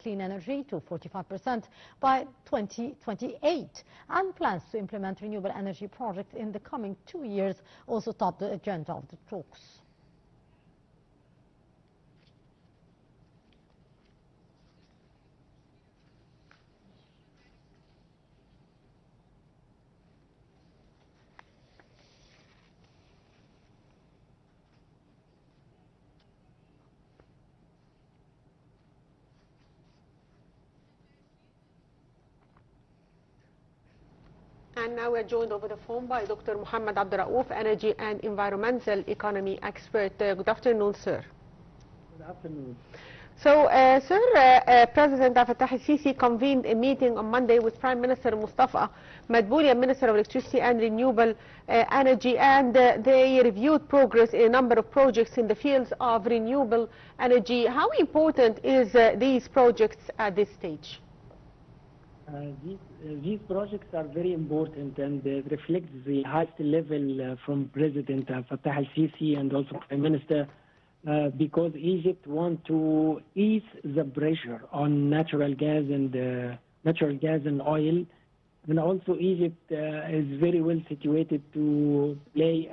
clean energy to 45% by 2028, and plans to implement renewable energy projects in the coming 2 years also topped the agenda of the talks. And now we're joined over the phone by Dr. Mohamed Raouf, Energy and Environmental Economy Expert. Good afternoon, sir. Good afternoon. So, sir, President Abdel al-Sisi convened a meeting on Monday with Prime Minister Mustafa Madboulia, Minister of Electricity and Renewable Energy, and they reviewed progress in a number of projects in the fields of renewable energy. How important is these projects at this stage? These projects are very important and reflect the highest level from President Abdel al-Sisi and also Prime Minister, because Egypt wants to ease the pressure on natural gas and oil, and also Egypt is very well situated to play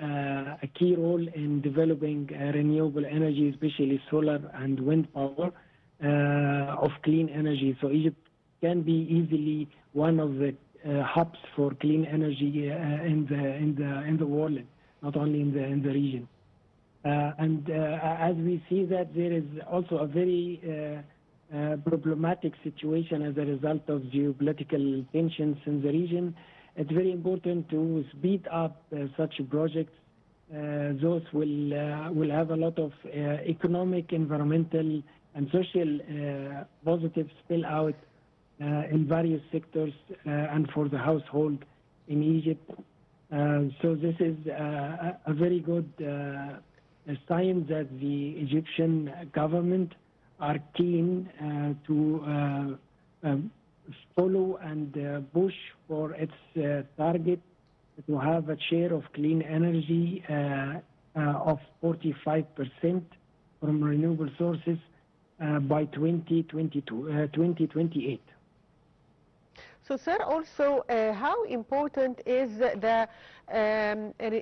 a key role in developing renewable energy, especially solar and wind power of clean energy. So Egypt can be easily one of the hubs for clean energy in the world, not only in the region. And as we see that there is also a very problematic situation as a result of geopolitical tensions in the region, it's very important to speed up such projects. Those will have a lot of economic, environmental, and social positive spill out in various sectors and for the household in Egypt. So this is a very good sign that the Egyptian government are keen to follow and push for its target to have a share of clean energy of 45% from renewable sources by 2028. So, sir, also, how important is the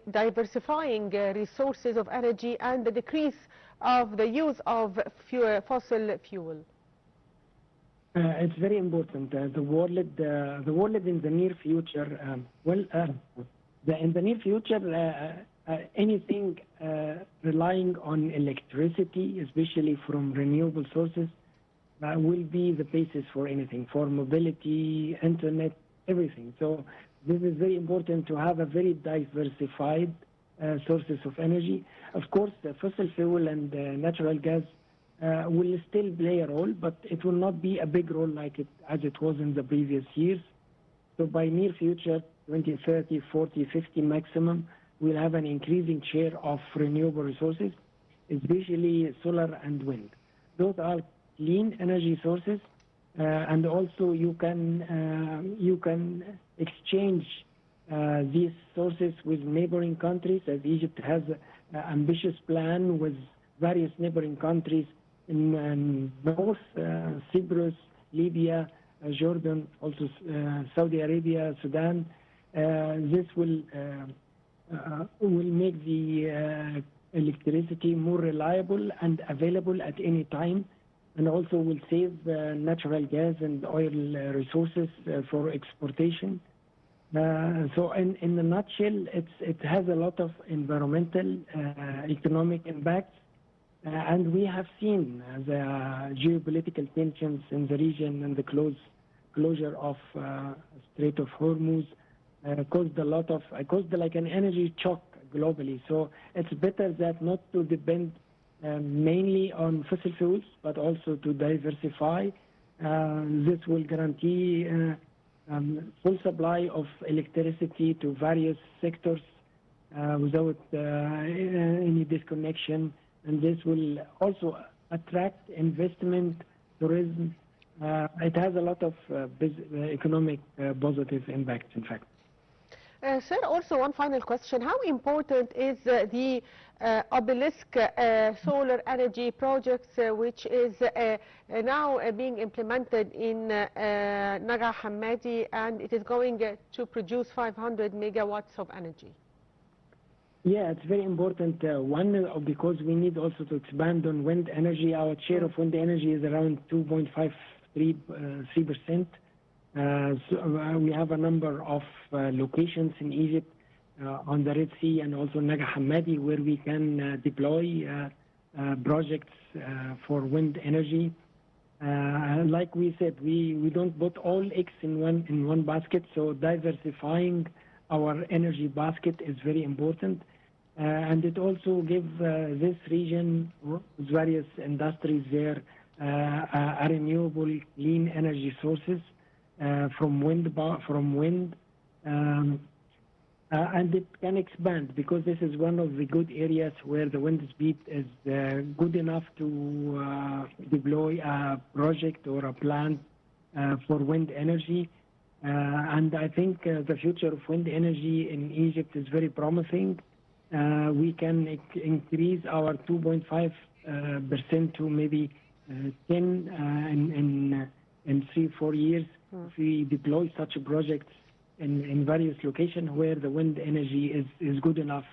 diversifying resources of energy and the decrease of the use of fossil fuel? It's very important. The world in the near future, in the near future, anything relying on electricity, especially from renewable sources, will be the basis for anything, for mobility, internet, everything. So this is very important to have a very diversified sources of energy. Of course, the fossil fuel and natural gas will still play a role, but it will not be a big role as it was in the previous years. So by near future, 2030, 40, 50 maximum, we'll have an increasing share of renewable resources, especially solar and wind. Those are clean energy sources, and also you can exchange these sources with neighboring countries, as Egypt has an ambitious plan with various neighboring countries in North, Cyprus, Libya, Jordan, also Saudi Arabia, Sudan. This will make the electricity more reliable and available at any time, and also will save natural gas and oil resources for exportation. So in a nutshell, it has a lot of environmental, economic impacts, and we have seen the geopolitical tensions in the region and the closure of Strait of Hormuz caused like an energy shock globally. So it's better that not to depend mainly on fossil fuels, but also to diversify. This will guarantee full supply of electricity to various sectors without any disconnection, and this will also attract investment, tourism. It has a lot of economic positive impacts, in fact. Sir, also one final question. How important is the obelisk solar energy project, which is now being implemented in Naga Hammadi, and it is going to produce 500 megawatts of energy? Yeah, it's very important. One, because we need also to expand on wind energy. Our share of wind energy is around 2.53%. So we have a number of locations in Egypt on the Red Sea and also Naga Hammadi where we can deploy projects for wind energy. Like we said, we don't put all eggs in one basket, so diversifying our energy basket is very important. And it also gives this region, various industries there, a renewable clean energy sources from wind, and it can expand because this is one of the good areas where the wind speed is good enough to deploy a project or a plant for wind energy. And I think the future of wind energy in Egypt is very promising. We can increase our 2.5% to maybe 10 in 3-4 years if we deploy such projects in various locations where the wind energy is good enough.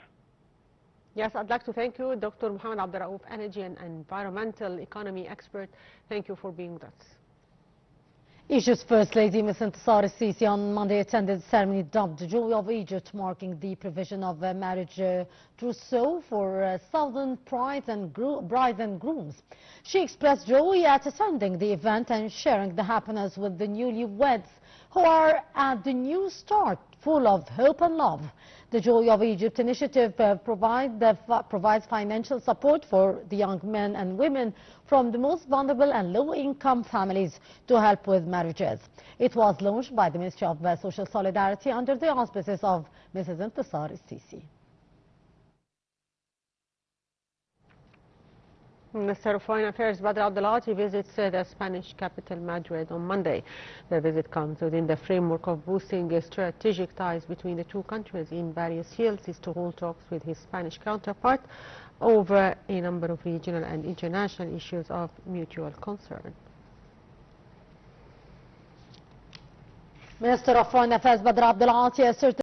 Yes, I'd like to thank you, Dr. Mohamed Abdel Raouf, energy and environmental economy expert. Thank you for being with us. Egypt's First Lady, Ms. Intisar al-Sisi, on Monday attended the ceremony dubbed the Joy of Egypt, marking the provision of a marriage trousseau for southern brides and grooms. She expressed joy at attending the event and sharing the happiness with the newlyweds, who are at the new start, full of hope and love. The Joy of Egypt initiative provides financial support for the young men and women from the most vulnerable and low-income families to help with marriages. It was launched by the Ministry of Social Solidarity under the auspices of Mrs. Intisar al-Sisi. Minister of Foreign Affairs Abdel visits the Spanish capital Madrid on Monday. The visit comes within the framework of boosting strategic ties between the two countries in various fields. He is to hold talks with his Spanish counterpart over a number of regional and international issues of mutual concern. Minister of Foreign Affairs Abdel asserted